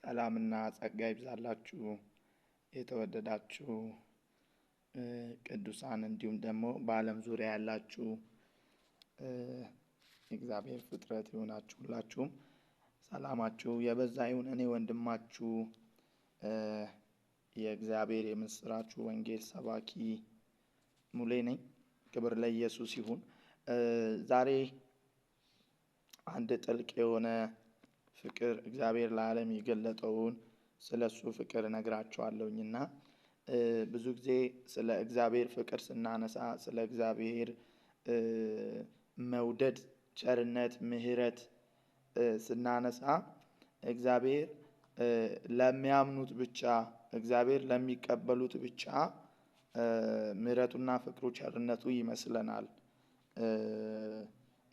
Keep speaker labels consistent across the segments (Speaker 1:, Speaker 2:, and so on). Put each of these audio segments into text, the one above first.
Speaker 1: ሰላምና ጸጋ ይብዛላችሁ የተወደዳችሁ ቅዱሳን እንዲሁም ደግሞ በዓለም ዙሪያ ያላችሁ እግዚአብሔር ፍጥረት ይሆናችሁ ሁላችሁም ሰላማችሁ የበዛ ይሁን። እኔ ወንድማችሁ የእግዚአብሔር የምስራቹ ወንጌል ሰባኪ ሙሌ ነኝ። ክብር ለኢየሱስ ይሁን። ዛሬ አንድ ጥልቅ የሆነ ፍቅር እግዚአብሔር ለዓለም የገለጠውን ስለሱ ፍቅር እነግራችኋለሁኝና ብዙ ጊዜ ስለ እግዚአብሔር ፍቅር ስናነሳ ስለ እግዚአብሔር መውደድ፣ ቸርነት፣ ምሕረት ስናነሳ እግዚአብሔር ለሚያምኑት ብቻ እግዚአብሔር ለሚቀበሉት ብቻ ምሕረቱና ፍቅሩ ቸርነቱ ይመስለናል።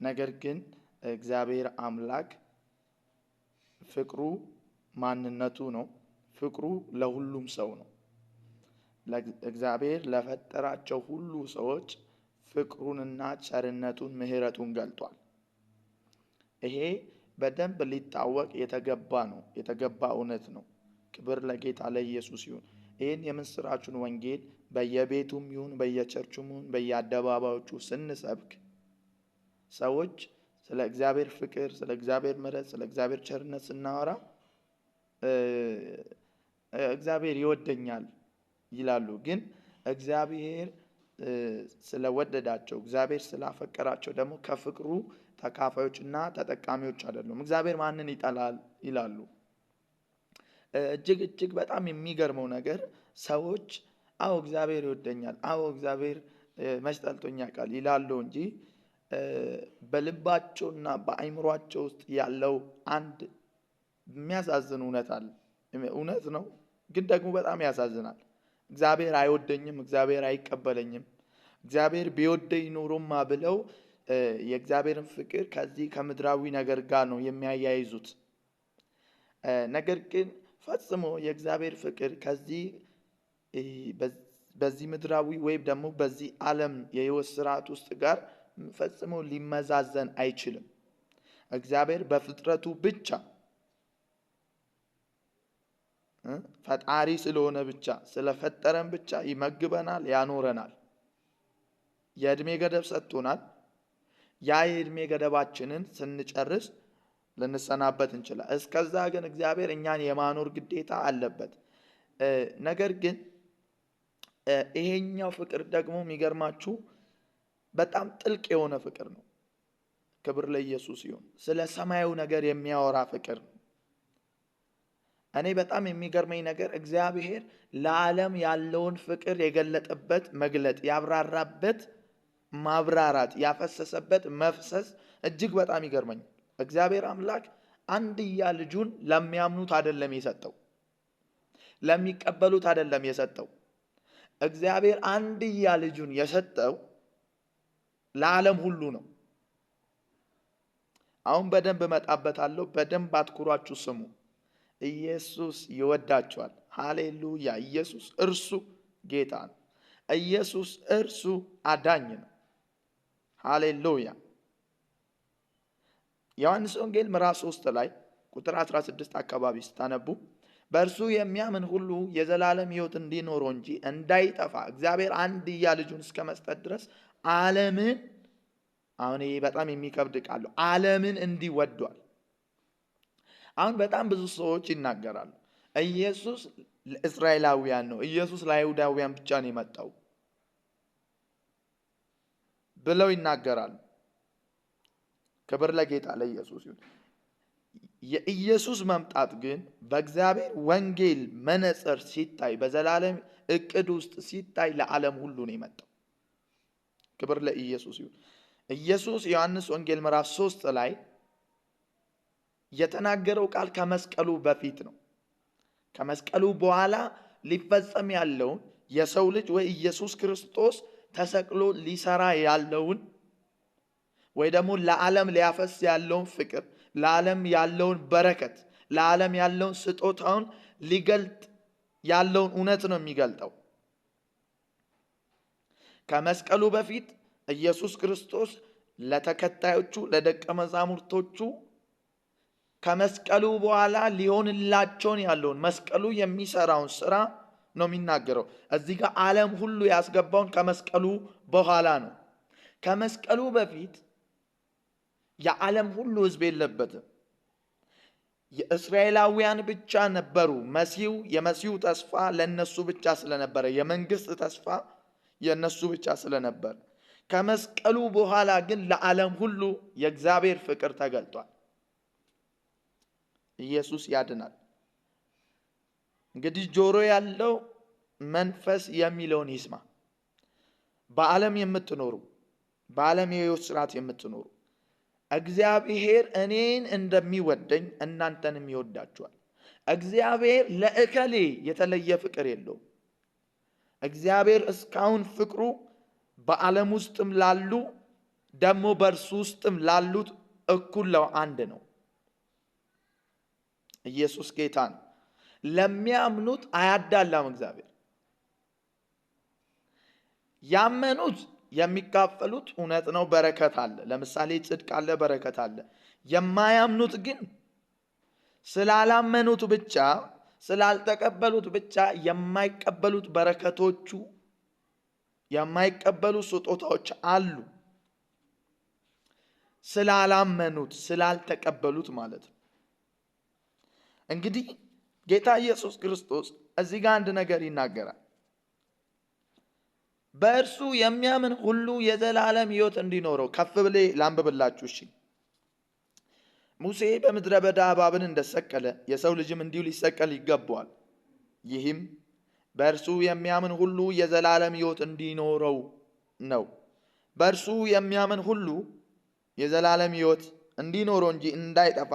Speaker 1: ነገር ግን እግዚአብሔር አምላክ ፍቅሩ ማንነቱ ነው። ፍቅሩ ለሁሉም ሰው ነው። እግዚአብሔር ለፈጠራቸው ሁሉ ሰዎች ፍቅሩንና ቸርነቱን ምሕረቱን ገልጧል። ይሄ በደንብ ሊታወቅ የተገባ ነው፣ የተገባ እውነት ነው። ክብር ለጌታ ለኢየሱስ ይሁን። ይህን የምስራቹን ወንጌል በየቤቱም ይሁን በየቸርቹም ይሁን በየአደባባዮቹ ስንሰብክ ሰዎች ስለ እግዚአብሔር ፍቅር፣ ስለ እግዚአብሔር ምሕረት፣ ስለ እግዚአብሔር ቸርነት ስናወራ እግዚአብሔር ይወደኛል ይላሉ። ግን እግዚአብሔር ስለወደዳቸው እግዚአብሔር ስላፈቀራቸው ደግሞ ከፍቅሩ ተካፋዮችና ተጠቃሚዎች አይደሉም። እግዚአብሔር ማንን ይጠላል ይላሉ። እጅግ በጣም የሚገርመው ነገር ሰዎች አዎ እግዚአብሔር ይወደኛል፣ አዎ እግዚአብሔር መች ጠልቶኝ ያውቃል ይላሉ እንጂ በልባቸውና በአእምሯቸው ውስጥ ያለው አንድ የሚያሳዝን እውነት አለ። እውነት ነው፣ ግን ደግሞ በጣም ያሳዝናል። እግዚአብሔር አይወደኝም፣ እግዚአብሔር አይቀበለኝም፣ እግዚአብሔር ቢወደኝ ኖሮማ ብለው የእግዚአብሔርን ፍቅር ከዚህ ከምድራዊ ነገር ጋር ነው የሚያያይዙት። ነገር ግን ፈጽሞ የእግዚአብሔር ፍቅር ከዚህ በዚህ ምድራዊ ወይም ደግሞ በዚህ ዓለም የሕይወት ስርዓት ውስጥ ጋር ፈጽሞ ሊመዛዘን አይችልም። እግዚአብሔር በፍጥረቱ ብቻ ፈጣሪ ስለሆነ ብቻ ስለፈጠረን ብቻ ይመግበናል፣ ያኖረናል፣ የዕድሜ ገደብ ሰጥቶናል። ያ የዕድሜ ገደባችንን ስንጨርስ ልንሰናበት እንችላለን። እስከዛ ግን እግዚአብሔር እኛን የማኖር ግዴታ አለበት። ነገር ግን ይሄኛው ፍቅር ደግሞ የሚገርማችሁ በጣም ጥልቅ የሆነ ፍቅር ነው። ክብር ለኢየሱስ ይሁን። ስለ ሰማያዊ ነገር የሚያወራ ፍቅር ነው። እኔ በጣም የሚገርመኝ ነገር እግዚአብሔር ለዓለም ያለውን ፍቅር የገለጠበት መግለጥ፣ ያብራራበት ማብራራት፣ ያፈሰሰበት መፍሰስ እጅግ በጣም ይገርመኛል። እግዚአብሔር አምላክ አንድያ ልጁን ለሚያምኑት አይደለም የሰጠው፣ ለሚቀበሉት አይደለም የሰጠው። እግዚአብሔር አንድያ ልጁን የሰጠው ለዓለም ሁሉ ነው። አሁን በደንብ እመጣበታለሁ። በደንብ አትኩሯችሁ ስሙ። ኢየሱስ ይወዳችኋል። ሃሌሉያ! ኢየሱስ እርሱ ጌታ ነው። ኢየሱስ እርሱ አዳኝ ነው። ሃሌሉያ! ዮሐንስ ወንጌል ምዕራፍ 3 ላይ ቁጥር 16 አካባቢ ስታነቡ በእርሱ የሚያምን ሁሉ የዘላለም ሕይወት እንዲኖረው እንጂ እንዳይጠፋ እግዚአብሔር አንድያ ልጁን እስከ መስጠት ድረስ ዓለምን፣ አሁን ይሄ በጣም የሚከብድ ቃል ነው፣ ዓለምን እንዲወዷል። አሁን በጣም ብዙ ሰዎች ይናገራሉ ኢየሱስ ለእስራኤላውያን ነው፣ ኢየሱስ ለአይሁዳውያን ብቻ ነው የመጣው ብለው ይናገራሉ። ክብር ለጌታ ለኢየሱስ ይሁን። የኢየሱስ መምጣት ግን በእግዚአብሔር ወንጌል መነጽር ሲታይ፣ በዘላለም እቅድ ውስጥ ሲታይ ለዓለም ሁሉ ነው የመጣው። ክብር ለኢየሱስ ይሁን። ኢየሱስ ዮሐንስ ወንጌል ምዕራፍ 3 ላይ የተናገረው ቃል ከመስቀሉ በፊት ነው። ከመስቀሉ በኋላ ሊፈጸም ያለውን የሰው ልጅ ወይ ኢየሱስ ክርስቶስ ተሰቅሎ ሊሰራ ያለውን ወይ ደግሞ ለዓለም ሊያፈስ ያለውን ፍቅር፣ ለዓለም ያለውን በረከት፣ ለዓለም ያለውን ስጦታውን ሊገልጥ ያለውን እውነት ነው የሚገልጠው። ከመስቀሉ በፊት ኢየሱስ ክርስቶስ ለተከታዮቹ ለደቀ መዛሙርቶቹ ከመስቀሉ በኋላ ሊሆንላቸውን ያለውን መስቀሉ የሚሰራውን ስራ ነው የሚናገረው። እዚህ ጋር ዓለም ሁሉ ያስገባውን ከመስቀሉ በኋላ ነው። ከመስቀሉ በፊት የዓለም ሁሉ ሕዝብ የለበትም። የእስራኤላውያን ብቻ ነበሩ። የመሲሁ ተስፋ ለነሱ ብቻ ስለነበረ፣ የመንግስት ተስፋ የነሱ ብቻ ስለነበረ፣ ከመስቀሉ በኋላ ግን ለዓለም ሁሉ የእግዚአብሔር ፍቅር ተገልጧል። ኢየሱስ ያድናል። እንግዲህ ጆሮ ያለው መንፈስ የሚለውን ይስማ። በዓለም የምትኖሩ፣ በዓለም የሕይወት ስርዓት የምትኖሩ እግዚአብሔር እኔን እንደሚወደኝ እናንተንም ይወዳችኋል። እግዚአብሔር ለእከሌ የተለየ ፍቅር የለውም። እግዚአብሔር እስካሁን ፍቅሩ በዓለም ውስጥም ላሉ ደግሞ በእርሱ ውስጥም ላሉት እኩል አንድ ነው። ኢየሱስ ጌታ ነው። ለሚያምኑት አያዳላም እግዚአብሔር። ያመኑት የሚካፈሉት እውነት ነው፣ በረከት አለ። ለምሳሌ ጽድቅ አለ፣ በረከት አለ። የማያምኑት ግን ስላላመኑት ብቻ ስላልተቀበሉት ብቻ የማይቀበሉት በረከቶቹ የማይቀበሉ ስጦታዎች አሉ። ስላላመኑት ስላልተቀበሉት ማለት ነው። እንግዲህ ጌታ ኢየሱስ ክርስቶስ እዚህ ጋር አንድ ነገር ይናገራል። በእርሱ የሚያምን ሁሉ የዘላለም ሕይወት እንዲኖረው። ከፍ ብሌ ላንብብላችሁ። እሺ፣ ሙሴ በምድረ በዳ እባብን እንደሰቀለ የሰው ልጅም እንዲሁ ሊሰቀል ይገባዋል። ይህም በእርሱ የሚያምን ሁሉ የዘላለም ሕይወት እንዲኖረው ነው። በእርሱ የሚያምን ሁሉ የዘላለም ሕይወት እንዲኖረው እንጂ እንዳይጠፋ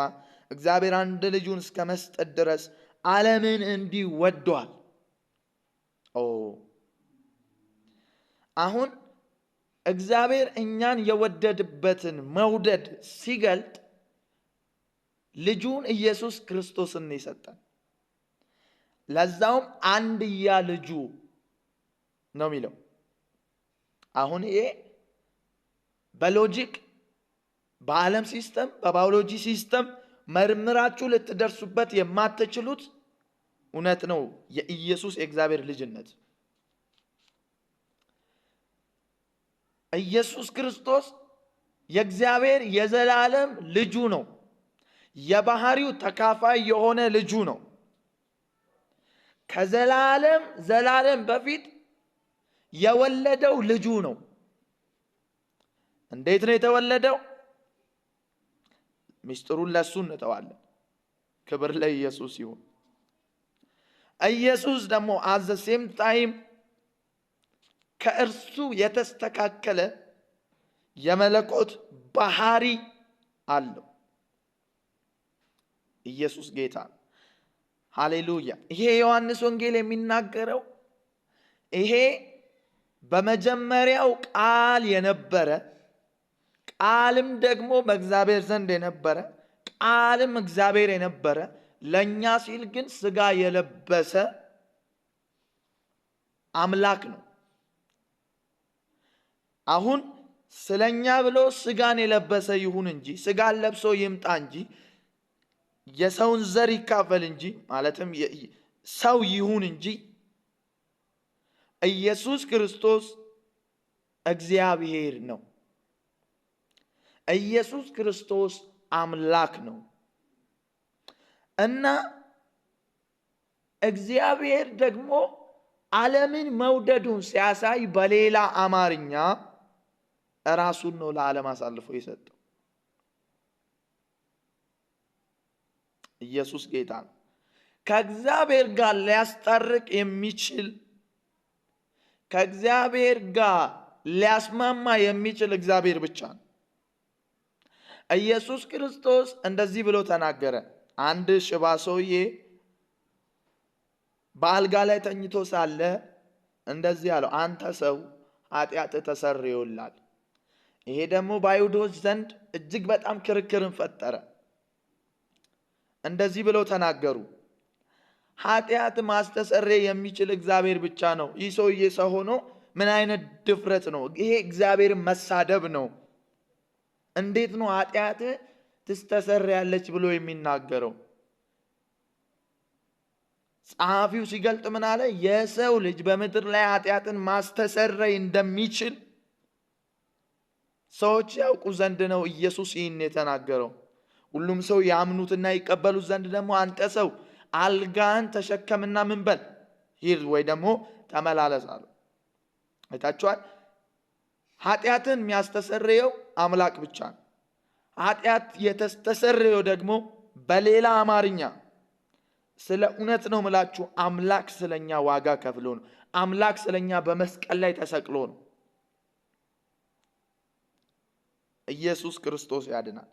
Speaker 1: እግዚአብሔር አንድ ልጁን እስከ መስጠት ድረስ ዓለምን እንዲህ ወዷል። አሁን እግዚአብሔር እኛን የወደድበትን መውደድ ሲገልጥ ልጁን ኢየሱስ ክርስቶስን የሰጠን፣ ለዛውም አንድያ ልጁ ነው የሚለው። አሁን ይሄ በሎጂክ በዓለም ሲስተም በባዮሎጂ ሲስተም መርምራችሁ ልትደርሱበት የማትችሉት እውነት ነው። የኢየሱስ የእግዚአብሔር ልጅነት ኢየሱስ ክርስቶስ የእግዚአብሔር የዘላለም ልጁ ነው። የባህሪው ተካፋይ የሆነ ልጁ ነው። ከዘላለም በፊት የወለደው ልጁ ነው። እንዴት ነው የተወለደው? ሚስጥሩን ለሱ እንተዋለን። ክብር ለኢየሱስ ይሁን። ኢየሱስ ደግሞ at the same time ከእርሱ የተስተካከለ የመለኮት ባህሪ አለው። ኢየሱስ ጌታ ነው። ሃሌሉያ። ይሄ ዮሐንስ ወንጌል የሚናገረው ይሄ በመጀመሪያው ቃል የነበረ ቃልም ደግሞ በእግዚአብሔር ዘንድ የነበረ ቃልም እግዚአብሔር የነበረ ለእኛ ሲል ግን ስጋ የለበሰ አምላክ ነው። አሁን ስለኛ ብሎ ስጋን የለበሰ ይሁን እንጂ ስጋን ለብሶ ይምጣ እንጂ የሰውን ዘር ይካፈል እንጂ ማለትም ሰው ይሁን እንጂ ኢየሱስ ክርስቶስ እግዚአብሔር ነው። ኢየሱስ ክርስቶስ አምላክ ነው እና እግዚአብሔር ደግሞ ዓለምን መውደዱን ሲያሳይ በሌላ አማርኛ ራሱን ነው ለዓለም አሳልፎ የሰጠው። ኢየሱስ ጌታ ነው። ከእግዚአብሔር ጋር ሊያስታርቅ የሚችል ከእግዚአብሔር ጋር ሊያስማማ የሚችል እግዚአብሔር ብቻ ነው። ኢየሱስ ክርስቶስ እንደዚህ ብሎ ተናገረ። አንድ ሽባ ሰውዬ በአልጋ ላይ ተኝቶ ሳለ እንደዚህ አለው፣ አንተ ሰው ኃጢአትህ ተሰርዮልሃል። ይሄ ደግሞ በአይሁዶች ዘንድ እጅግ በጣም ክርክርን ፈጠረ። እንደዚህ ብለው ተናገሩ፣ ኃጢአት ማስተሰረይ የሚችል እግዚአብሔር ብቻ ነው። ይህ ሰውዬ ሰው ሆኖ ምን አይነት ድፍረት ነው? ይሄ እግዚአብሔርን መሳደብ ነው። እንዴት ነው ኃጢአት ትስተሰርያለች ብሎ የሚናገረው? ጸሐፊው ሲገልጥ ምን አለ? የሰው ልጅ በምድር ላይ ኃጢአትን ማስተሰረይ እንደሚችል ሰዎች ያውቁ ዘንድ ነው ኢየሱስ ይህን የተናገረው። ሁሉም ሰው ያምኑትና ይቀበሉት ዘንድ ደግሞ አንተ ሰው አልጋን ተሸከምና ምን በል ሂድ ወይ ደግሞ ተመላለስ አለው። አይታችኋል? ኃጢአትን የሚያስተሰርየው አምላክ ብቻ ነው። ኃጢአት የተስተሰረየው ደግሞ በሌላ አማርኛ ስለ እውነት ነው ምላችሁ አምላክ ስለኛ ዋጋ ከፍሎ ነው። አምላክ ስለኛ በመስቀል ላይ ተሰቅሎ ነው። ኢየሱስ ክርስቶስ ያድናል።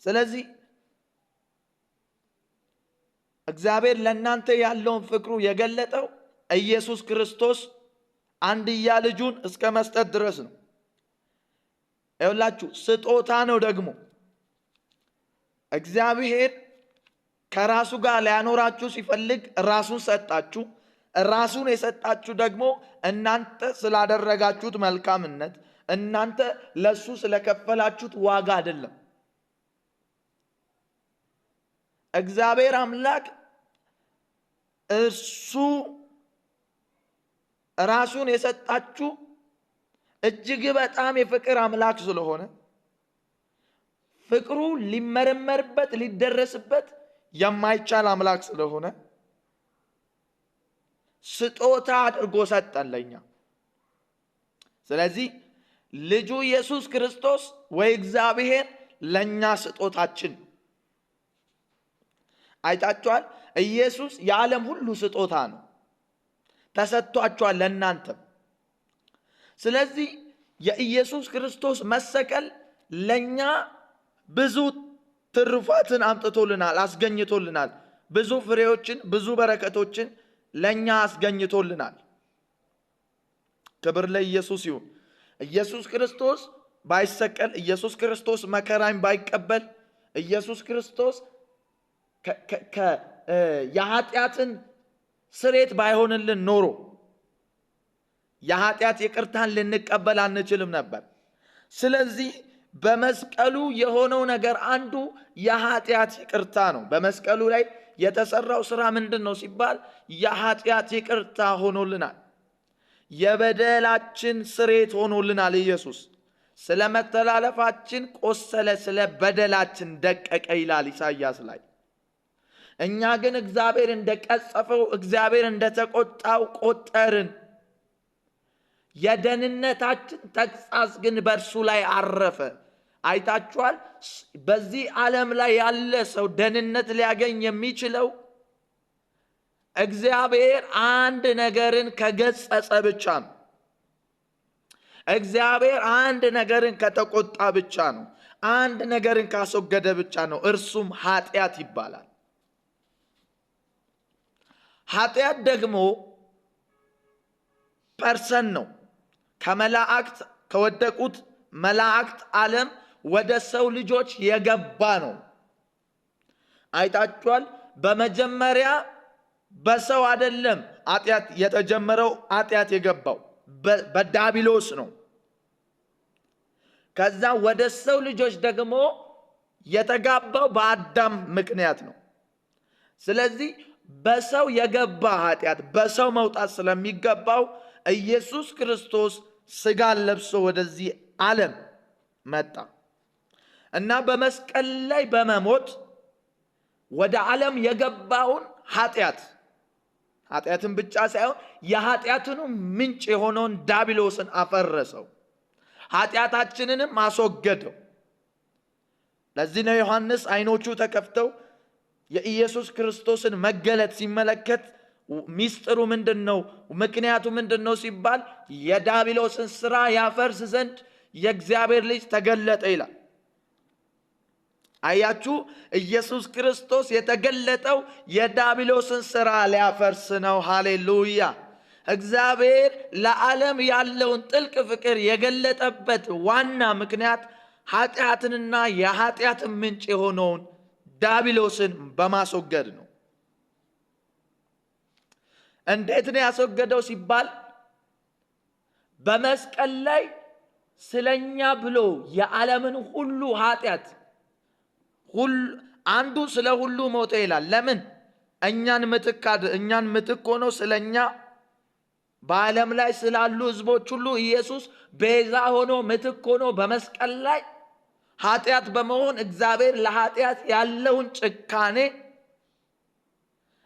Speaker 1: ስለዚህ እግዚአብሔር ለእናንተ ያለውን ፍቅሩ የገለጠው ኢየሱስ ክርስቶስ አንድያ ልጁን እስከ መስጠት ድረስ ነው። ይኸውላችሁ ስጦታ ነው። ደግሞ እግዚአብሔር ከራሱ ጋር ሊያኖራችሁ ሲፈልግ ራሱን ሰጣችሁ። ራሱን የሰጣችሁ ደግሞ እናንተ ስላደረጋችሁት መልካምነት፣ እናንተ ለሱ ስለከፈላችሁት ዋጋ አይደለም። እግዚአብሔር አምላክ እርሱ ራሱን የሰጣችሁ እጅግ በጣም የፍቅር አምላክ ስለሆነ ፍቅሩ ሊመረመርበት ሊደረስበት የማይቻል አምላክ ስለሆነ ስጦታ አድርጎ ሰጠን ለኛ። ስለዚህ ልጁ ኢየሱስ ክርስቶስ ወይ እግዚአብሔር ለኛ ስጦታችን። አይታችኋል? ኢየሱስ የዓለም ሁሉ ስጦታ ነው፣ ተሰጥቷችኋል ለእናንተም። ስለዚህ የኢየሱስ ክርስቶስ መሰቀል ለኛ ብዙ ትሩፋትን አምጥቶልናል፣ አስገኝቶልናል። ብዙ ፍሬዎችን፣ ብዙ በረከቶችን ለኛ አስገኝቶልናል። ክብር ለኢየሱስ ይሁን። ኢየሱስ ክርስቶስ ባይሰቀል፣ ኢየሱስ ክርስቶስ መከራን ባይቀበል፣ ኢየሱስ ክርስቶስ የኃጢአትን ስሬት ባይሆንልን ኖሮ የኃጢአት ይቅርታን ልንቀበል አንችልም ነበር። ስለዚህ በመስቀሉ የሆነው ነገር አንዱ የኃጢአት ይቅርታ ነው። በመስቀሉ ላይ የተሰራው ስራ ምንድን ነው ሲባል የኃጢአት ይቅርታ ሆኖልናል። የበደላችን ስሬት ሆኖልናል። ኢየሱስ ስለ መተላለፋችን ቆሰለ፣ ስለ በደላችን ደቀቀ ይላል ኢሳይያስ ላይ። እኛ ግን እግዚአብሔር እንደቀጸፈው፣ እግዚአብሔር እንደተቆጣው ቆጠርን። የደህንነታችን ተግሣጽ ግን በእርሱ ላይ አረፈ። አይታችኋል? በዚህ ዓለም ላይ ያለ ሰው ደህንነት ሊያገኝ የሚችለው እግዚአብሔር አንድ ነገርን ከገጸጸ ብቻ ነው። እግዚአብሔር አንድ ነገርን ከተቆጣ ብቻ ነው። አንድ ነገርን ካስወገደ ብቻ ነው። እርሱም ኃጢአት ይባላል። ኃጢአት ደግሞ ፐርሰን ነው። ከመላእክት ከወደቁት መላእክት ዓለም ወደ ሰው ልጆች የገባ ነው። አይታችኋል? በመጀመሪያ በሰው አይደለም ኃጢአት የተጀመረው። ኃጢአት የገባው በዳቢሎስ ነው። ከዛ ወደ ሰው ልጆች ደግሞ የተጋባው በአዳም ምክንያት ነው። ስለዚህ በሰው የገባ ኃጢአት በሰው መውጣት ስለሚገባው ኢየሱስ ክርስቶስ ሥጋን ለብሶ ወደዚህ ዓለም መጣ እና በመስቀል ላይ በመሞት ወደ ዓለም የገባውን ኃጢአትን ብቻ ሳይሆን የኃጢአትኑ ምንጭ የሆነውን ዳቢሎስን አፈረሰው፣ ኃጢአታችንንም አስወገደው። ለዚህ ነው ዮሐንስ ዓይኖቹ ተከፍተው የኢየሱስ ክርስቶስን መገለጥ ሲመለከት ሚስጥሩ ምንድን ነው? ምክንያቱ ምንድን ነው ሲባል የዳቢሎስን ሥራ ያፈርስ ዘንድ የእግዚአብሔር ልጅ ተገለጠ ይላል። አያችሁ፣ ኢየሱስ ክርስቶስ የተገለጠው የዳቢሎስን ሥራ ሊያፈርስ ነው። ሃሌሉያ! እግዚአብሔር ለዓለም ያለውን ጥልቅ ፍቅር የገለጠበት ዋና ምክንያት ኃጢአትንና የኃጢአትን ምንጭ የሆነውን ዳቢሎስን በማስወገድ ነው። እንዴት ነው ያስወገደው ሲባል በመስቀል ላይ ስለኛ ብሎ የዓለምን ሁሉ ኃጢአት አንዱ ስለ ሁሉ ሞተ ይላል። ለምን? እኛን ምትክ ሆኖ ስለኛ በዓለም ላይ ስላሉ ህዝቦች ሁሉ ኢየሱስ ቤዛ ሆኖ ምትክ ሆኖ በመስቀል ላይ ኃጢአት በመሆን እግዚአብሔር ለኃጢአት ያለውን ጭካኔ፣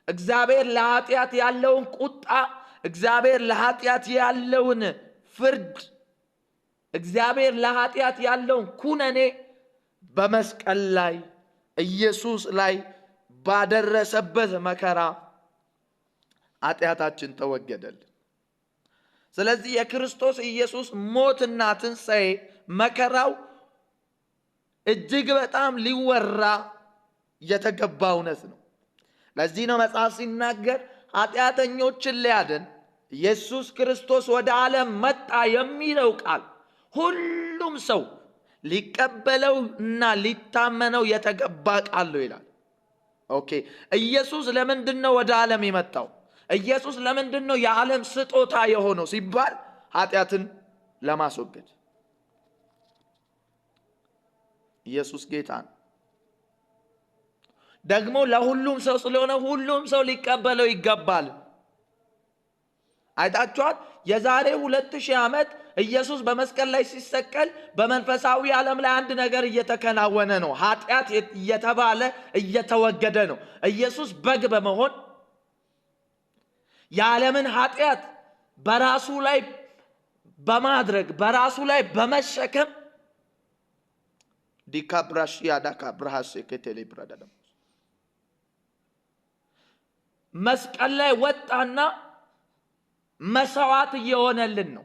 Speaker 1: እግዚአብሔር ለኃጢአት ያለውን ቁጣ፣ እግዚአብሔር ለኃጢአት ያለውን ፍርድ፣ እግዚአብሔር ለኃጢአት ያለውን ኩነኔ በመስቀል ላይ ኢየሱስ ላይ ባደረሰበት መከራ ኃጢአታችን ተወገደልን። ስለዚህ የክርስቶስ ኢየሱስ ሞትና ትንሣኤ መከራው እጅግ በጣም ሊወራ የተገባ እውነት ነው። ለዚህ ነው መጽሐፍ ሲናገር ኃጢአተኞችን ሊያድን ኢየሱስ ክርስቶስ ወደ ዓለም መጣ የሚለው ቃል ሁሉም ሰው ሊቀበለው እና ሊታመነው የተገባ ቃል ነው ይላል። ኦኬ፣ ኢየሱስ ለምንድን ነው ወደ ዓለም የመጣው? ኢየሱስ ለምንድን ነው የዓለም ስጦታ የሆነው ሲባል ኃጢአትን ለማስወገድ። ኢየሱስ ጌታ ነው። ደግሞ ለሁሉም ሰው ስለሆነ ሁሉም ሰው ሊቀበለው ይገባል። አይታችኋል። የዛሬ 2000 ዓመት ኢየሱስ በመስቀል ላይ ሲሰቀል በመንፈሳዊ ዓለም ላይ አንድ ነገር እየተከናወነ ነው። ኃጢአት እየተባለ እየተወገደ ነው። ኢየሱስ በግ በመሆን የዓለምን ኃጢአት በራሱ ላይ በማድረግ በራሱ ላይ በመሸከም ዲካብራሽ ያዳካ ብራስ ከተሌ ብራዳም መስቀል ላይ ወጣና መስዋዕት እየሆነልን ነው።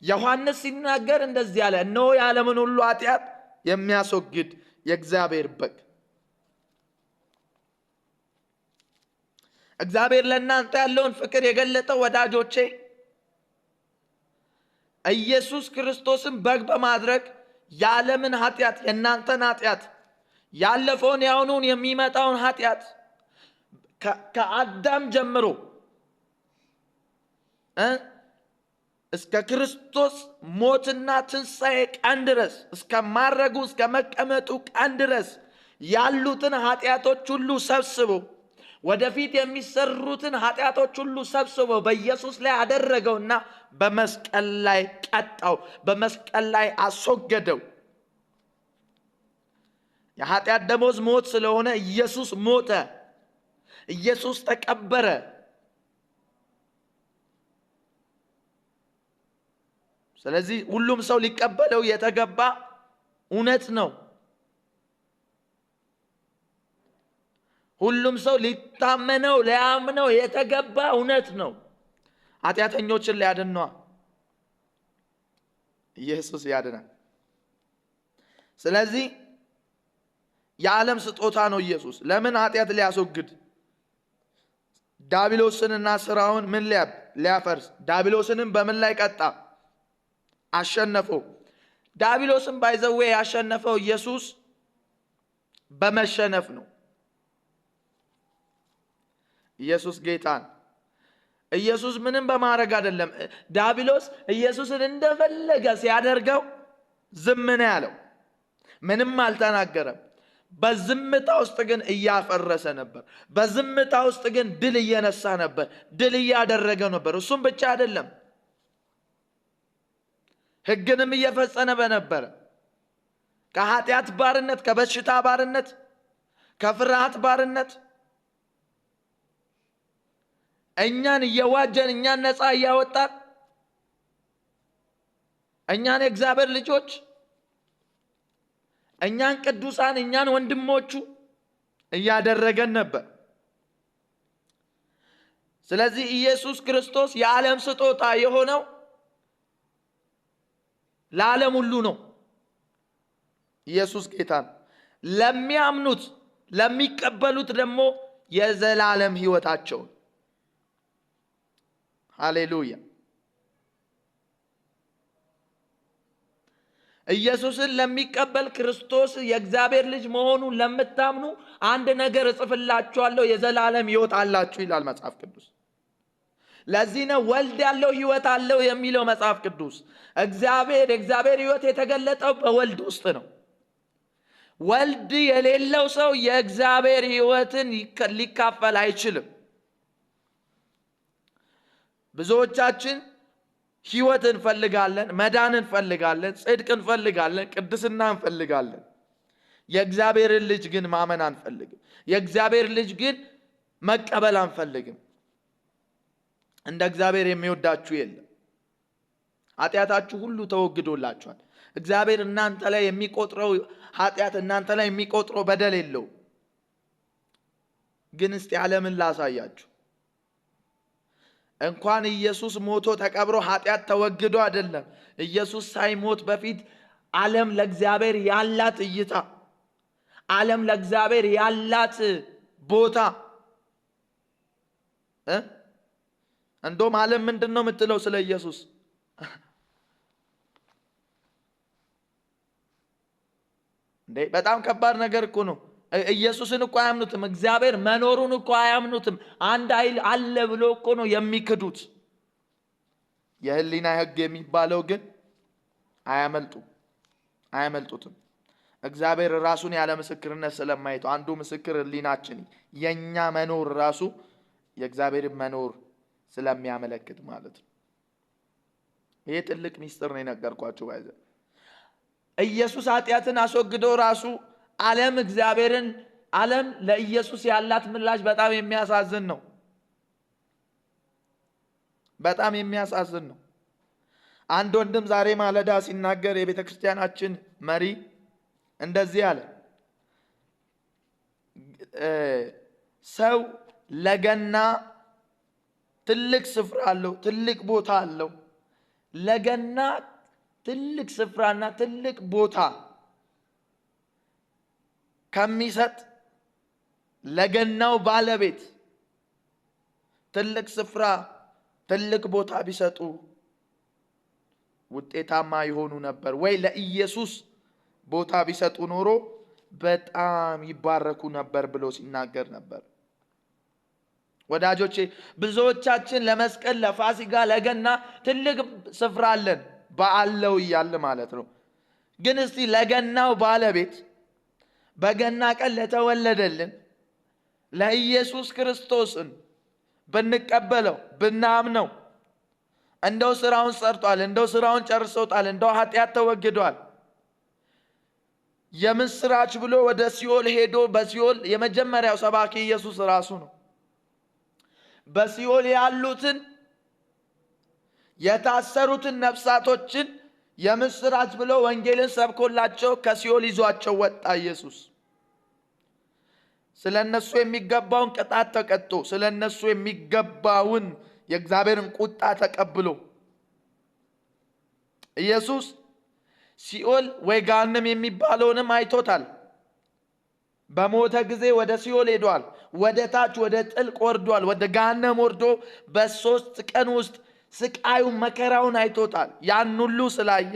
Speaker 1: ዮሐንስ ሲናገር እንደዚህ ያለ፣ እነሆ የዓለምን ሁሉ ኃጢአት የሚያስወግድ የእግዚአብሔር በግ። እግዚአብሔር ለእናንተ ያለውን ፍቅር የገለጠው ወዳጆቼ ኢየሱስ ክርስቶስን በግ በማድረግ የዓለምን ኃጢአት፣ የእናንተን ኃጢአት፣ ያለፈውን ያሁኑን የሚመጣውን ኃጢአት ከአዳም ጀምሮ እስከ ክርስቶስ ሞትና ትንሣኤ ቀን ድረስ እስከ ማረጉ እስከ መቀመጡ ቀን ድረስ ያሉትን ኃጢአቶች ሁሉ ሰብስቦ ወደፊት የሚሰሩትን ኃጢአቶች ሁሉ ሰብስቦ በኢየሱስ ላይ አደረገውና በመስቀል ላይ ቀጣው፣ በመስቀል ላይ አስወገደው። የኃጢአት ደሞዝ ሞት ስለሆነ ኢየሱስ ሞተ፣ ኢየሱስ ተቀበረ። ስለዚህ ሁሉም ሰው ሊቀበለው የተገባ እውነት ነው። ሁሉም ሰው ሊታመነው ሊያምነው የተገባ እውነት ነው። ኃጢአተኞችን ሊያድን ነው። ኢየሱስ ያድናል። ስለዚህ የዓለም ስጦታ ነው ኢየሱስ። ለምን? ኃጢአት ሊያስወግድ፣ ዲያብሎስንና ስራውን ምን ሊያፈርስ። ዲያብሎስንም በምን ላይ ቀጣ? አሸነፈው። ዲያብሎስን ባይዘዌ ያሸነፈው ኢየሱስ በመሸነፍ ነው። ኢየሱስ ጌታን ኢየሱስ ምንም በማድረግ አይደለም። ዲያብሎስ ኢየሱስን እንደፈለገ ሲያደርገው ዝም ነው ያለው፣ ምንም አልተናገረም። በዝምታ ውስጥ ግን እያፈረሰ ነበር። በዝምታ ውስጥ ግን ድል እየነሳ ነበር፣ ድል እያደረገ ነበር። እሱም ብቻ አይደለም፣ ሕግንም እየፈጸመ ነበር። ከኃጢአት ባርነት፣ ከበሽታ ባርነት፣ ከፍርሃት ባርነት እኛን እየዋጀን፣ እኛን ነፃ እያወጣን፣ እኛን የእግዚአብሔር ልጆች፣ እኛን ቅዱሳን፣ እኛን ወንድሞቹ እያደረገን ነበር። ስለዚህ ኢየሱስ ክርስቶስ የዓለም ስጦታ የሆነው ለዓለም ሁሉ ነው። ኢየሱስ ጌታ ነው። ለሚያምኑት ለሚቀበሉት ደግሞ የዘላለም ሕይወታቸውን። ሃሌሉያ። ኢየሱስን ለሚቀበል ክርስቶስ የእግዚአብሔር ልጅ መሆኑን ለምታምኑ አንድ ነገር እጽፍላችኋለሁ፣ የዘላለም ሕይወት አላችሁ ይላል መጽሐፍ ቅዱስ። ለዚህ ነው ወልድ ያለው ሕይወት አለው የሚለው መጽሐፍ ቅዱስ። የእግዚአብሔር ሕይወት የተገለጠው በወልድ ውስጥ ነው። ወልድ የሌለው ሰው የእግዚአብሔር ሕይወትን ሊካፈል አይችልም። ብዙዎቻችን ሕይወት እንፈልጋለን፣ መዳን እንፈልጋለን፣ ጽድቅ እንፈልጋለን፣ ቅድስና እንፈልጋለን። የእግዚአብሔርን ልጅ ግን ማመን አንፈልግም። የእግዚአብሔር ልጅ ግን መቀበል አንፈልግም። እንደ እግዚአብሔር የሚወዳችሁ የለም። ኃጢአታችሁ ሁሉ ተወግዶላችኋል። እግዚአብሔር እናንተ ላይ የሚቆጥረው ኃጢአት፣ እናንተ ላይ የሚቆጥረው በደል የለው። ግን እስቲ ዓለምን ላሳያችሁ። እንኳን ኢየሱስ ሞቶ ተቀብሮ ኃጢአት ተወግዶ አይደለም፣ ኢየሱስ ሳይሞት በፊት ዓለም ለእግዚአብሔር ያላት እይታ፣ ዓለም ለእግዚአብሔር ያላት ቦታ እንደውም ዓለም ምንድን ነው የምትለው ስለ ኢየሱስ? እንዴ በጣም ከባድ ነገር እኮ ነው። ኢየሱስን እኮ አያምኑትም። እግዚአብሔር መኖሩን እኮ አያምኑትም። አንድ ኃይል አለ ብሎ እኮ ነው የሚክዱት። የህሊና ሕግ የሚባለው ግን አያመልጡትም። እግዚአብሔር ራሱን ያለ ምስክርነት ስለማይተው አንዱ ምስክር ህሊናችን፣ የኛ መኖር ራሱ የእግዚአብሔር መኖር ስለሚያመለክት ማለት ነው። ይሄ ትልቅ ሚስጥር ነው የነገርኳችሁ። ባይዘ ኢየሱስ ኃጢአትን አስወግዶ ራሱ ዓለም ለኢየሱስ ያላት ምላሽ በጣም የሚያሳዝን ነው። በጣም የሚያሳዝን ነው። አንድ ወንድም ዛሬ ማለዳ ሲናገር የቤተ ክርስቲያናችን መሪ እንደዚህ አለ። ሰው ለገና ትልቅ ስፍራ አለው፣ ትልቅ ቦታ አለው። ለገና ትልቅ ስፍራና ትልቅ ቦታ ከሚሰጥ ለገናው ባለቤት ትልቅ ስፍራ ትልቅ ቦታ ቢሰጡ ውጤታማ ይሆኑ ነበር። ወይ ለኢየሱስ ቦታ ቢሰጡ ኖሮ በጣም ይባረኩ ነበር ብሎ ሲናገር ነበር። ወዳጆቼ ብዙዎቻችን ለመስቀል፣ ለፋሲካ፣ ለገና ትልቅ ስፍራ አለን፣ በአለው እያለ ማለት ነው። ግን እስቲ ለገናው ባለቤት በገና ቀን ለተወለደልን ለኢየሱስ ክርስቶስን ብንቀበለው፣ ብናምነው፣ እንደው ስራውን ሰርቷል፣ እንደው ስራውን ጨርሶታል፣ እንደው ኃጢአት ተወግዷል፣ የምስራች ብሎ ወደ ሲኦል ሄዶ በሲኦል የመጀመሪያው ሰባኪ ኢየሱስ ራሱ ነው። በሲኦል ያሉትን የታሰሩትን ነፍሳቶችን የምስራች ብሎ ወንጌልን ሰብኮላቸው ከሲኦል ይዟቸው ወጣ ኢየሱስ። ስለነሱ የሚገባውን ቅጣት ተቀጥቶ ስለነሱ የሚገባውን የእግዚአብሔርን ቁጣ ተቀብሎ ኢየሱስ ሲኦል ወይ ገሃነም የሚባለውንም አይቶታል። በሞተ ጊዜ ወደ ሲኦል ሄዷል። ወደ ታች ወደ ጥልቅ ወርዷል። ወደ ገሃነም ወርዶ በ3 ቀን ውስጥ ስቃዩን መከራውን አይቶታል። ያን ሁሉ ስላየ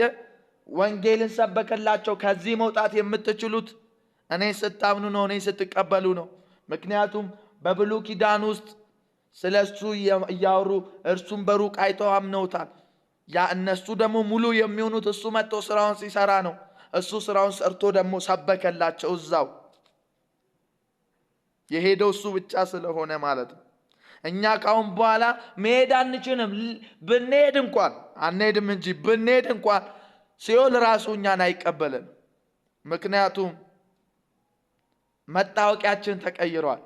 Speaker 1: ወንጌልን ሰበከላቸው። ከዚህ መውጣት የምትችሉት እኔ ስታምኑ ነው፣ እኔ ስትቀበሉ ነው። ምክንያቱም በብሉይ ኪዳን ውስጥ ስለሱ እያወሩ እርሱም በሩቅ አይተው አምነውታል። ያ እነሱ ደግሞ ሙሉ የሚሆኑት እሱ መጥቶ ስራውን ሲሰራ ነው። እሱ ስራውን ሰርቶ ደግሞ ሰበከላቸው። እዛው የሄደው እሱ ብቻ ስለሆነ ማለት ነው። እኛ ካሁን በኋላ መሄድ አንችልም። ብንሄድ እንኳን አንሄድም እንጂ ብንሄድ እንኳን ሲኦል ራሱ እኛን አይቀበልን። ምክንያቱም መታወቂያችን ተቀይሯል።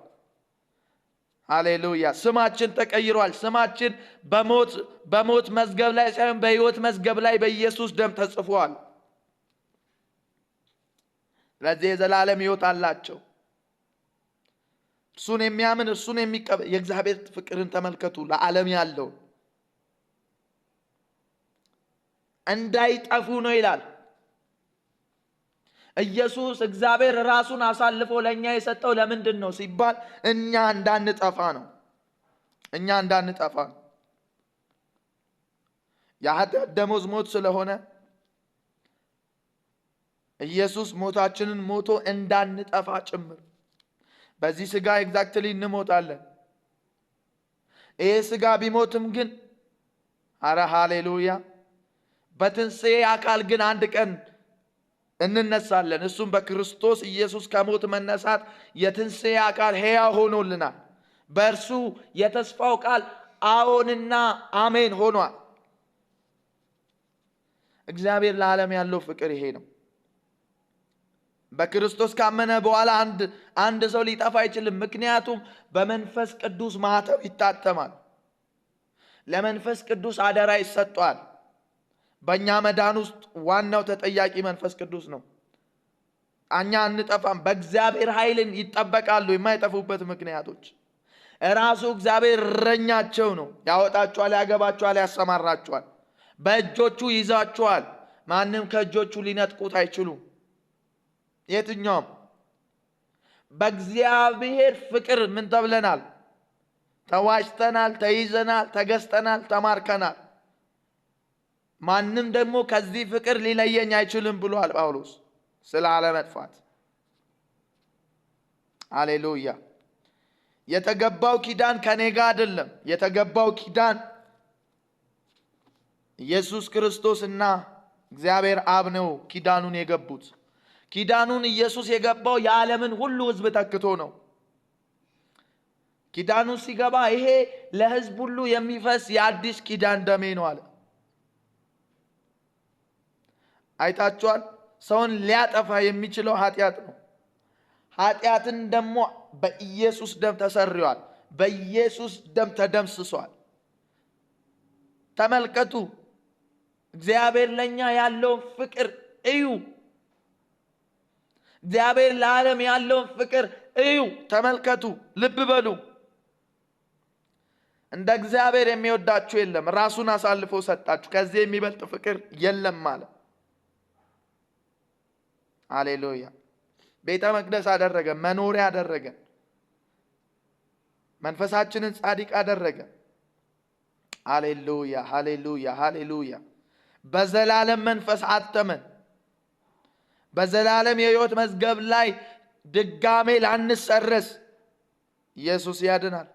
Speaker 1: ሃሌሉያ! ስማችን ተቀይሯል። ስማችን በሞት መዝገብ ላይ ሳይሆን በሕይወት መዝገብ ላይ በኢየሱስ ደም ተጽፏል። ስለዚህ የዘላለም ሕይወት አላቸው። እርሱን የሚያምን እርሱን የሚቀበል የእግዚአብሔር ፍቅርን ተመልከቱ። ለዓለም ያለው እንዳይጠፉ ነው ይላል። ኢየሱስ እግዚአብሔር ራሱን አሳልፎ ለኛ የሰጠው ለምንድን ነው ሲባል እኛ እንዳንጠፋ ነው። እኛ እንዳንጠፋ ነው። የኃጢአት ደሞዝ ሞት ስለሆነ ኢየሱስ ሞታችንን ሞቶ እንዳንጠፋ ጭምር። በዚህ ስጋ ኤግዛክትሊ እንሞታለን። ይሄ ስጋ ቢሞትም ግን አረ ሃሌሉያ፣ በትንሣኤ አካል ግን አንድ ቀን እንነሳለን። እሱም በክርስቶስ ኢየሱስ ከሞት መነሳት የትንሣኤ አካል ሕያው ሆኖልናል። በእርሱ የተስፋው ቃል አዎንና አሜን ሆኗል። እግዚአብሔር ለዓለም ያለው ፍቅር ይሄ ነው። በክርስቶስ ካመነ በኋላ አንድ ሰው ሊጠፋ አይችልም። ምክንያቱም በመንፈስ ቅዱስ ማኅተም ይታተማል። ለመንፈስ ቅዱስ አደራ ይሰጧል። በእኛ መዳን ውስጥ ዋናው ተጠያቂ መንፈስ ቅዱስ ነው። እኛ አንጠፋም። በእግዚአብሔር ኃይልን ይጠበቃሉ። የማይጠፉበት ምክንያቶች ራሱ እግዚአብሔር እረኛቸው ነው። ያወጣቸዋል፣ ያገባቸዋል፣ ያሰማራቸዋል። በእጆቹ ይዛቸዋል። ማንም ከእጆቹ ሊነጥቁት አይችሉም። የትኛውም በእግዚአብሔር ፍቅር ምን ተብለናል? ተዋጅተናል፣ ተይዘናል፣ ተገዝተናል፣ ተማርከናል። ማንም ደግሞ ከዚህ ፍቅር ሊለየኝ አይችልም ብሏል ጳውሎስ ስለ አለመጥፋት። ሃሌሉያ። የተገባው ኪዳን ከኔ ጋር አይደለም። የተገባው ኪዳን ኢየሱስ ክርስቶስና እግዚአብሔር አብ ነው ኪዳኑን የገቡት። ኪዳኑን ኢየሱስ የገባው የዓለምን ሁሉ ሕዝብ ተክቶ ነው። ኪዳኑ ሲገባ ይሄ ለሕዝብ ሁሉ የሚፈስ የአዲስ ኪዳን ደሜ ነው አለ። አይታችኋል። ሰውን ሊያጠፋ የሚችለው ኃጢአት ነው። ኃጢአትን ደግሞ በኢየሱስ ደም ተሰርዮአል። በኢየሱስ ደም ተደምስሷል። ተመልከቱ። እግዚአብሔር ለኛ ያለውን ፍቅር እዩ። እግዚአብሔር ለዓለም ያለውን ፍቅር እዩ። ተመልከቱ፣ ልብ በሉ። እንደ እግዚአብሔር የሚወዳችሁ የለም። ራሱን አሳልፎ ሰጣችሁ። ከዚህ የሚበልጥ ፍቅር የለም ማለት። ሃሌሉያ። ቤተ መቅደስ አደረገን፣ መኖሪያ አደረገን፣ መንፈሳችንን ጻድቅ አደረገን። ሃሌሉያ፣ ሃሌሉያ፣ ሃሌሉያ። በዘላለም መንፈስ አተመን። በዘላለም የሕይወት መዝገብ ላይ ድጋሜ ላንሰረስ ኢየሱስ ያድናል።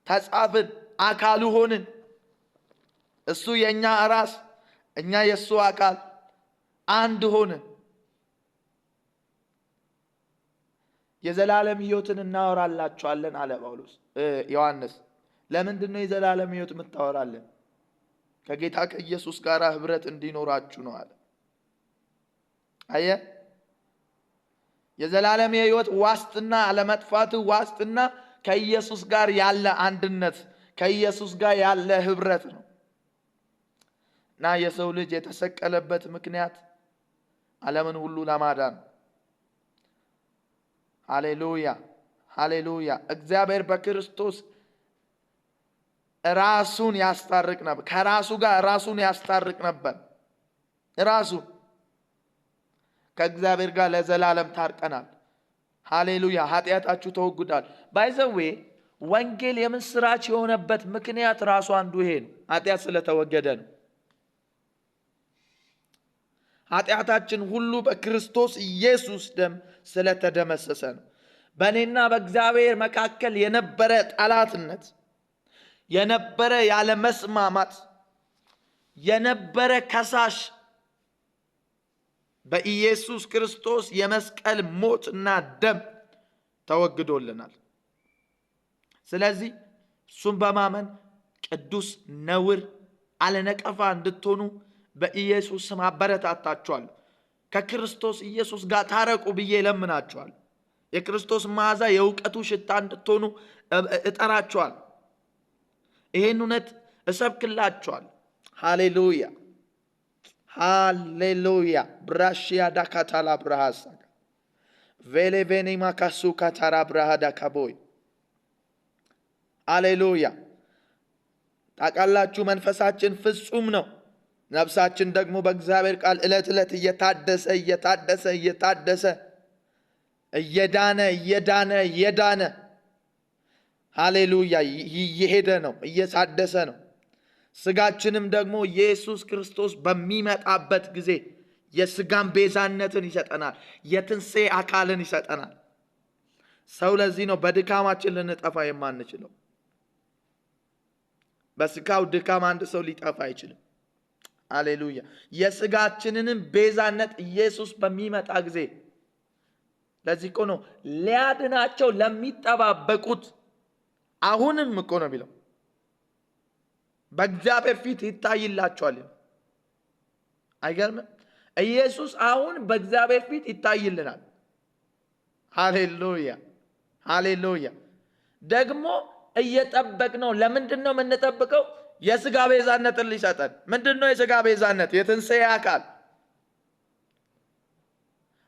Speaker 1: ተጻፍን፣ አካሉ ሆንን። እሱ የኛ ራስ፣ እኛ የሱ አካል አንድ ሆንን። የዘላለም ሕይወትን እናወራላችኋለን አለ ጳውሎስ ዮሐንስ። ለምንድን ነው የዘላለም ሕይወት የምታወራለን? ከጌታ ከኢየሱስ ጋር ህብረት እንዲኖራችሁ ነው አለ። አየ የዘላለም የሕይወት ዋስትና አለመጥፋት ዋስትና ከኢየሱስ ጋር ያለ አንድነት፣ ከኢየሱስ ጋር ያለ ህብረት ነው። እና የሰው ልጅ የተሰቀለበት ምክንያት ዓለምን ሁሉ ለማዳን። ሃሌሉያ፣ ሃሌሉያ። እግዚአብሔር በክርስቶስ ራሱን ያስታርቅ ነበር። ከራሱ ጋር ራሱን ያስታርቅ ነበር። ራሱን ከእግዚአብሔር ጋር ለዘላለም ታርቀናል። ሃሌሉያ። ኃጢአታችሁ ተወግዷል። ባይዘዌ ወንጌል የምስራች የሆነበት ምክንያት ራሱ አንዱ ይሄ ነው። ኃጢአት ስለተወገደ ነው። ኃጢአታችን ሁሉ በክርስቶስ ኢየሱስ ደም ስለተደመሰሰ ነው። በእኔና በእግዚአብሔር መካከል የነበረ ጠላትነት፣ የነበረ ያለ መስማማት፣ የነበረ ከሳሽ በኢየሱስ ክርስቶስ የመስቀል ሞትና ደም ተወግዶልናል። ስለዚህ እሱን በማመን ቅዱስ፣ ነውር፣ አለነቀፋ እንድትሆኑ በኢየሱስ ስም አበረታታችኋለሁ። ከክርስቶስ ኢየሱስ ጋር ታረቁ ብዬ ለምናችኋለሁ። የክርስቶስ መዓዛ የእውቀቱ ሽታ እንድትሆኑ እጠራችኋል። ይሄን እውነት እሰብክላችኋለሁ። ሃሌሉያ፣ ሃሌሉያ። ብራሺያ ዳካታላ ብራሃሳ ቬሌቬኔ ማካሱ ካታራ ብራሃዳ ካቦይ ሃሌሉያ። ታውቃላችሁ መንፈሳችን ፍጹም ነው። ነፍሳችን ደግሞ በእግዚአብሔር ቃል ዕለት ዕለት እየታደሰ እየዳነ ሃሌሉያ እየሄደ ነው፣ እየታደሰ ነው። ስጋችንም ደግሞ ኢየሱስ ክርስቶስ በሚመጣበት ጊዜ የስጋን ቤዛነትን ይሰጠናል፣ የትንሣኤ አካልን ይሰጠናል። ሰው ለዚህ ነው በድካማችን ልንጠፋ የማንችለው። በስጋው ድካም አንድ ሰው ሊጠፋ አይችልም። ሃሌሉያ። የስጋችንንም ቤዛነት ኢየሱስ በሚመጣ ጊዜ ለዚህ እኮ ነው ሊያድናቸው ለሚጠባበቁት አሁንም እኮ ነው የሚለው በእግዚአብሔር ፊት ይታይላቸዋል። አይገርምም? ኢየሱስ አሁን በእግዚአብሔር ፊት ይታይልናል። ሃሌሉያ ሃሌሉያ። ደግሞ እየጠበቅ ነው። ለምንድን ነው የምንጠብቀው? የስጋ ቤዛነትን ሊሰጠን። ምንድን ነው የስጋ ቤዛነት? የትንሣኤ አካል።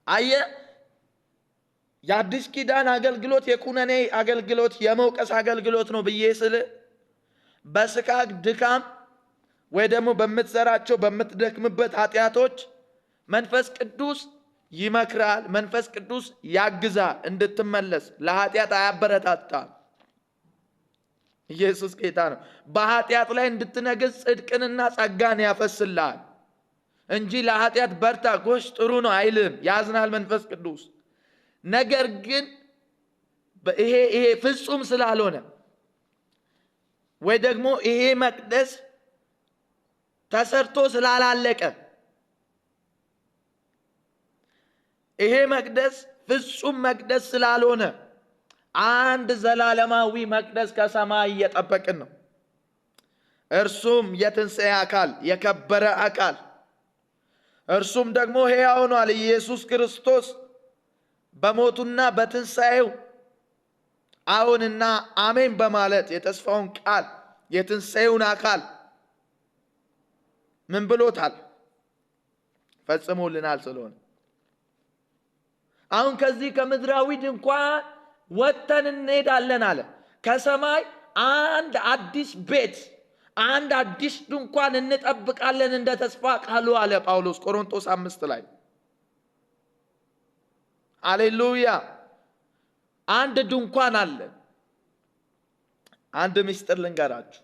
Speaker 1: አየ የአዲስ ኪዳን አገልግሎት የኩነኔ አገልግሎት የመውቀስ አገልግሎት ነው ብዬ ስል በስጋ ድካም ወይ ደግሞ በምትሰራቸው በምትደክምበት ኃጢአቶች መንፈስ ቅዱስ ይመክራል። መንፈስ ቅዱስ ያግዛል እንድትመለስ። ለኃጢአት አያበረታታም። ኢየሱስ ጌታ ነው። በኃጢአት ላይ እንድትነግስ ጽድቅንና ጸጋን ያፈስልሃል እንጂ ለኃጢአት በርታ ጎሽ ጥሩ ነው አይልም። ያዝናል መንፈስ ቅዱስ። ነገር ግን ይሄ ፍጹም ስላልሆነ ወይ ደግሞ ይሄ መቅደስ ተሰርቶ ስላላለቀ ይሄ መቅደስ ፍጹም መቅደስ ስላልሆነ አንድ ዘላለማዊ መቅደስ ከሰማይ እየጠበቅን ነው። እርሱም የትንሣኤ አካል፣ የከበረ አካል። እርሱም ደግሞ ሕያው ሆኗል። ኢየሱስ ክርስቶስ በሞቱና በትንሣኤው አዎንና አሜን በማለት የተስፋውን ቃል የትንሣኤውን አካል ምን ብሎታል? ፈጽሞልናል። ስለሆነ አሁን ከዚህ ከምድራዊ ድንኳን ወጥተን እንሄዳለን አለ። ከሰማይ አንድ አዲስ ቤት፣ አንድ አዲስ ድንኳን እንጠብቃለን እንደ ተስፋ ቃሉ አለ ጳውሎስ ቆሮንቶስ 5 ላይ። ሃሌሉያ። አንድ ድንኳን አለ። አንድ ምስጢር ልንገራችሁ።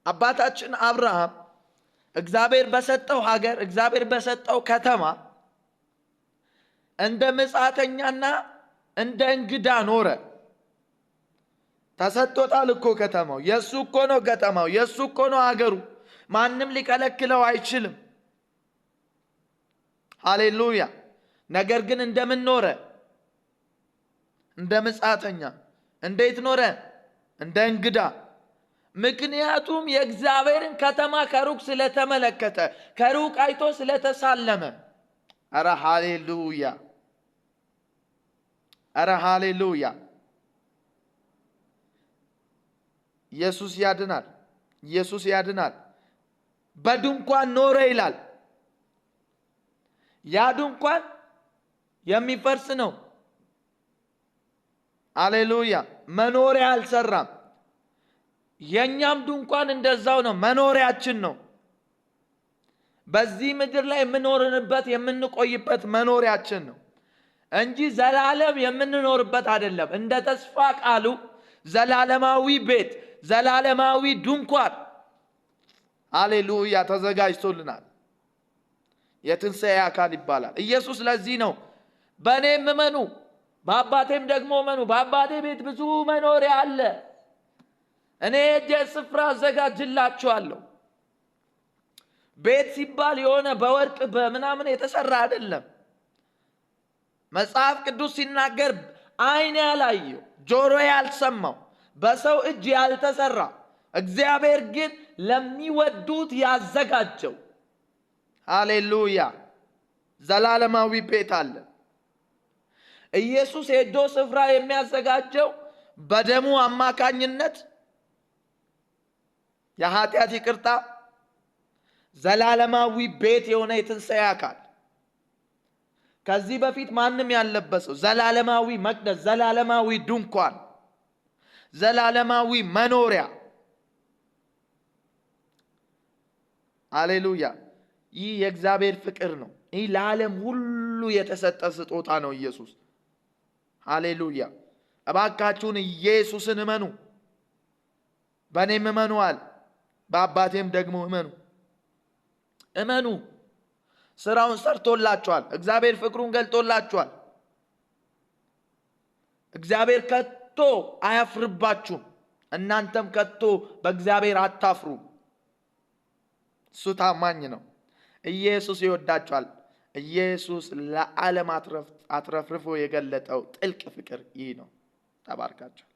Speaker 1: አባታችን አብርሃም እግዚአብሔር በሰጠው ሀገር፣ እግዚአብሔር በሰጠው ከተማ እንደ ምጻተኛና እንደ እንግዳ ኖረ። ተሰጥቶታል እኮ ከተማው። የሱ እኮ ነው ከተማው፣ የሱ እኮ ነው ሀገሩ። ማንም ሊከለክለው አይችልም። ሃሌሉያ። ነገር ግን እንደምን ኖረ? እንደ ምጻተኛ። እንዴት ኖረ? እንደ እንግዳ። ምክንያቱም የእግዚአብሔርን ከተማ ከሩቅ ስለተመለከተ፣ ከሩቅ አይቶ ስለተሳለመ። አረ ሃሌሉያ፣ አረ ሃሌሉያ። ኢየሱስ ያድናል፣ ኢየሱስ ያድናል። በድንኳን ኖረ ይላል። ያ ድንኳን የሚፈርስ ነው። ሃሌሉያ። መኖሪያ አልሰራም። የኛም ድንኳን እንደዛው ነው፣ መኖሪያችን ነው። በዚህ ምድር ላይ የምንኖርበት የምንቆይበት መኖሪያችን ነው እንጂ ዘላለም የምንኖርበት አይደለም። እንደ ተስፋ ቃሉ ዘላለማዊ ቤት፣ ዘላለማዊ ድንኳን ሃሌሉያ ተዘጋጅቶልናል። የትንሣኤ አካል ይባላል። ኢየሱስ ለዚህ ነው በእኔም እመኑ በአባቴም ደግሞ እመኑ፣ በአባቴ ቤት ብዙ መኖሪያ አለ፣ እኔ ሄጄ ስፍራ አዘጋጅላችኋለሁ። ቤት ሲባል የሆነ በወርቅ በምናምን የተሰራ አይደለም። መጽሐፍ ቅዱስ ሲናገር ዓይን ያላየው ጆሮ ያልሰማው በሰው እጅ ያልተሰራ እግዚአብሔር ግን ለሚወዱት ያዘጋጀው ሃሌሉያ ዘላለማዊ ቤት አለ። ኢየሱስ ሄዶ ስፍራ የሚያዘጋጀው በደሙ አማካኝነት የኃጢአት ይቅርታ፣ ዘላለማዊ ቤት የሆነ የትንሣኤ አካል፣ ከዚህ በፊት ማንም ያልለበሰው ዘላለማዊ መቅደስ፣ ዘላለማዊ ድንኳን፣ ዘላለማዊ መኖሪያ። ሃሌሉያ። ይህ የእግዚአብሔር ፍቅር ነው። ይህ ለዓለም ሁሉ የተሰጠ ስጦታ ነው ኢየሱስ። ሃሌሉያ። እባካችሁን ኢየሱስን እመኑ፣ በእኔም እመኑአል፣ በአባቴም ደግሞ እመኑ። እመኑ። ስራውን ሰርቶላችኋል። እግዚአብሔር ፍቅሩን ገልጦላችኋል። እግዚአብሔር ከቶ አያፍርባችሁም። እናንተም ከቶ በእግዚአብሔር አታፍሩ። እሱ ታማኝ ነው። ኢየሱስ ይወዳችኋል። ኢየሱስ ለዓለም አትረፍርፎ የገለጠው ጥልቅ ፍቅር ይህ ነው። ተባርካችሁ።